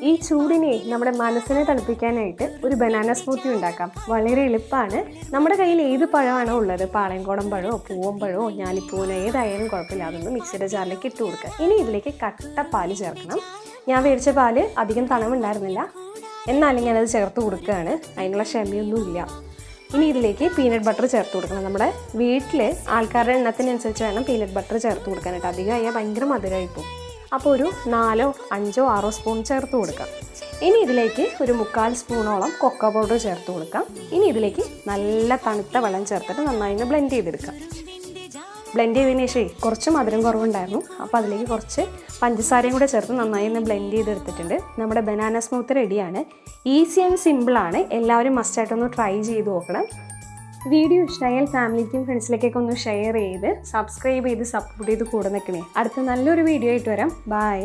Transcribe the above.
ഈ ചൂടിനെ നമ്മുടെ മനസ്സിനെ തണുപ്പിക്കാനായിട്ട് ഒരു ബനാന സ്മൂത്തി ഉണ്ടാക്കാം. വളരെ എളുപ്പമാണ്. നമ്മുടെ കയ്യിൽ ഏത് പഴമാണോ ഉള്ളത്, പാളയംകോടൻ പഴമോ പൂവമ്പഴമോ ഞാലിപ്പൂവനോ ഏതായാലും കുഴപ്പമില്ല, അതൊന്ന് മിക്സിയുടെ ജാറിലേക്ക് ഇട്ട് കൊടുക്കുക. ഇനി ഇതിലേക്ക് കട്ട പാല് ചേർക്കണം. ഞാൻ മേടിച്ച പാല് അധികം തണവുണ്ടായിരുന്നില്ല, എന്നാലും ഞാനത് ചേർത്ത് കൊടുക്കുകയാണ്. അതിനുള്ള ക്ഷമയൊന്നുമില്ല. ഇനി ഇതിലേക്ക് പീനട്ട് ബട്ടർ ചേർത്ത് കൊടുക്കണം. നമ്മുടെ വീട്ടിൽ ആൾക്കാരുടെ എണ്ണത്തിനനുസരിച്ച് വേണം പീനട്ട് ബട്ടർ ചേർത്ത് കൊടുക്കാനായിട്ട്. അധികമായാൽ ഭയങ്കര മധുരമായിപ്പോവും. അപ്പോൾ ഒരു 4, 5, 6 സ്പൂൺ ചേർത്ത് കൊടുക്കാം. ഇനി ഇതിലേക്ക് ഒരു 1/4 സ്പൂണോളം കൊക്കോ പൗഡർ ചേർത്ത് കൊടുക്കാം. ഇനി ഇതിലേക്ക് നല്ല തണുത്ത വെള്ളം ചേർത്തിട്ട് നന്നായി ബ്ലെൻഡ് ചെയ്തെടുക്കാം. ബ്ലെൻഡ് ചെയ്തതിന് ശേഷം കുറച്ച് മധുരം കുറവുണ്ടായിരുന്നു, അപ്പോൾ അതിലേക്ക് കുറച്ച് പഞ്ചസാരയും കൂടെ ചേർത്ത് നന്നായി ബ്ലെൻഡ് ചെയ്തെടുത്തിട്ടുണ്ട്. നമ്മുടെ ബനാന സ്മൂത്തി റെഡിയാണ്. ഈസി ആൻഡ് സിമ്പിളാണ്. എല്ലാവരും മസ്റ്റായിട്ടൊന്ന് ട്രൈ ചെയ്ത് നോക്കണം. വീഡിയോ ഇഷ്ടമായാൽ ഫാമിലിക്കും ഫ്രണ്ട്സിലേക്കൊക്കെ ഒന്ന് ഷെയർ ചെയ്ത് സബ്സ്ക്രൈബ് ചെയ്ത് സപ്പോർട്ട് ചെയ്ത് കൂടെ നിൽക്കണേ. അടുത്ത നല്ലൊരു വീഡിയോ ആയിട്ട് വരാം. ബൈ.